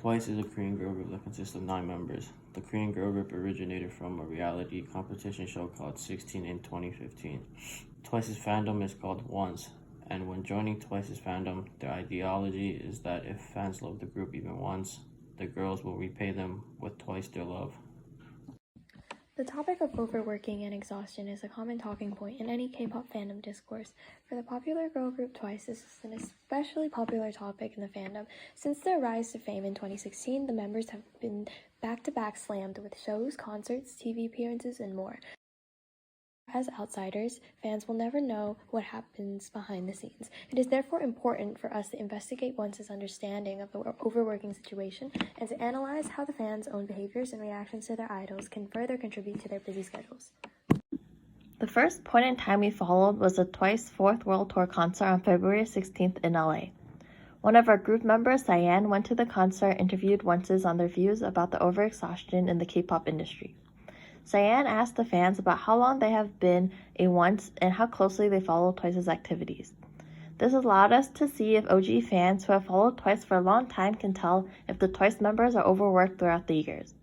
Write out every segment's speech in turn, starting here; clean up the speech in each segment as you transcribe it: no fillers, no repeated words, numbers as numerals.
Twice is a Korean girl group that consists of 9 members. The Korean girl group originated from a reality competition show called 16 in 2015. Twice's fandom is called Once, and when joining Twice's fandom, their ideology is that if fans love the group even once, the girls will repay them with twice their love. The topic of overworking and exhaustion is a common talking point in any K-pop fandom discourse. For the popular girl group Twice, this is an especially popular topic in the fandom. Since their rise to fame in 2016, the members have been back-to-back slammed with shows, concerts, TV appearances, and more. As outsiders, fans will never know what happens behind the scenes. It is therefore important for us to investigate Once's understanding of the overworking situation and to analyze how the fans' own behaviors and reactions to their idols can further contribute to their busy schedules. The first point in time we followed was the Twice 4th World Tour concert on February 16th in LA. One of our group members, Cyan, went to the concert and interviewed Onces on their views about the overexhaustion in the K-pop industry. Cyan asked the fans about how long they have been a Once and how closely they follow Twice's activities. This allowed us to see if OG fans who have followed Twice for a long time can tell if the Twice members are overworked throughout the years.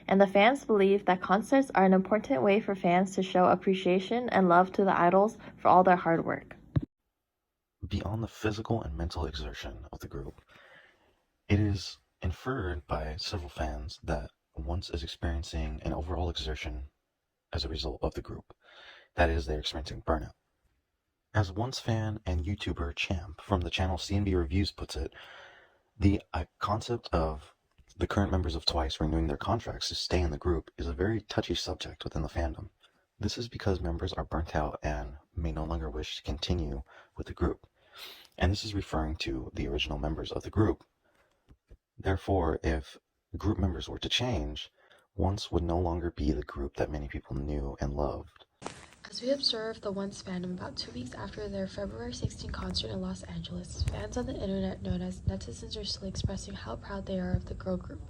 And the fans believe that concerts are an important way for fans to show appreciation and love to the idols for all their hard work. Beyond the physical and mental exertion of the group, it is inferred by several fans that Once is experiencing an overall exertion as a result of the group. That is, they're experiencing burnout. As Once fan and YouTuber Champ from the channel CNB Reviews puts it, the concept of the current members of Twice renewing their contracts to stay in the group is a very touchy subject within the fandom. This is because members are burnt out and may no longer wish to continue with the group. And this is referring to the original members of the group. Therefore, if group members were to change, Once would no longer be the group that many people knew and loved. As we observed the Once fandom about 2 weeks after their February 16 concert in Los Angeles, fans on the internet known as netizens are still expressing how proud they are of the girl group.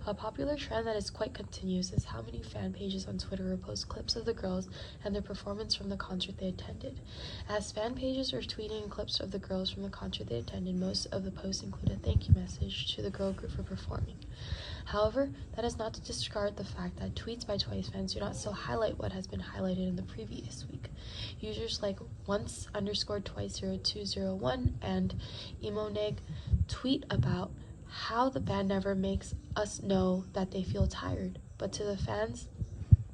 A popular trend that is quite continuous is how many fan pages on Twitter repost clips of the girls and their performance from the concert they attended. As fan pages are tweeting clips of the girls from the concert they attended, most of the posts include a thank you message to the girl group for performing. However, that is not to discard the fact that tweets by Twice fans do not still highlight what has been highlighted in the previous week. Users like Once_Twice0201 and Emoneg tweet about how the band never makes us know that they feel tired, but to the fans,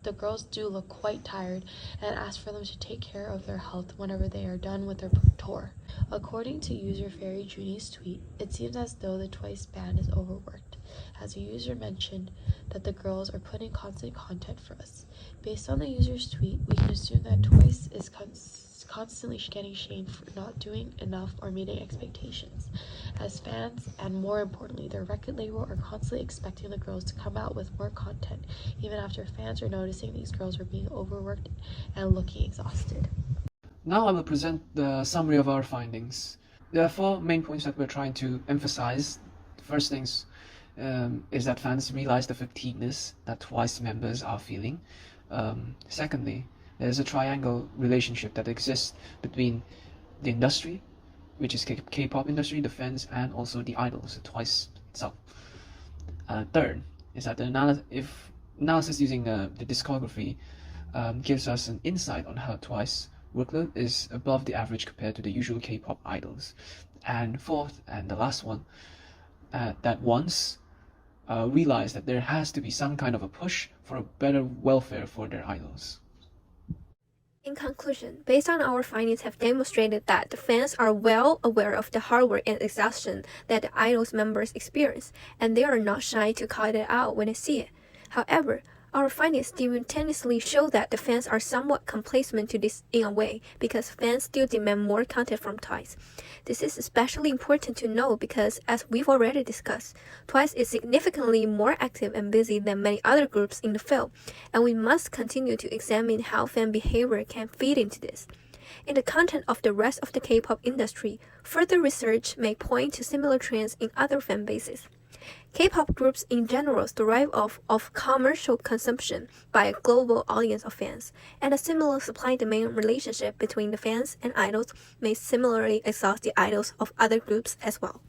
the girls do look quite tired and ask for them to take care of their health whenever they are done with their tour. According to user Fairy Juni's tweet, it seems as though the Twice band is overworked, as a user mentioned that the girls are putting constant content for us. Based on the user's tweet, we can assume that Twice is constantly getting shamed for not doing enough or meeting expectations. As fans, and more importantly, their record label are constantly expecting the girls to come out with more content, even after fans are noticing these girls are being overworked and looking exhausted. Now I will present the summary of our findings. There are 4 main points that we're trying to emphasize. The first things is that fans realize the fatigueness that Twice members are feeling. Secondly, there's a triangle relationship that exists between the industry, which is K-pop industry, the fans, and also the idols, Twice itself. Third is that the analysis using the discography gives us an insight on how Twice workload is above the average compared to the usual K-pop idols. And fourth, and the last one, that Once realize that there has to be some kind of a push for a better welfare for their idols. In conclusion, based on our findings have demonstrated that the fans are well aware of the hard work and exhaustion that the idols members experience, and they are not shy to call it out when they see it. However, our findings simultaneously show that the fans are somewhat complacent to this in a way, because fans still demand more content from Twice. This is especially important to know because, as we've already discussed, Twice is significantly more active and busy than many other groups in the field, and we must continue to examine how fan behavior can feed into this. In the content of the rest of the K-pop industry, further research may point to similar trends in other fan bases. K-pop groups in general thrive off of commercial consumption by a global audience of fans, and a similar supply-demand relationship between the fans and idols may similarly exhaust the idols of other groups as well.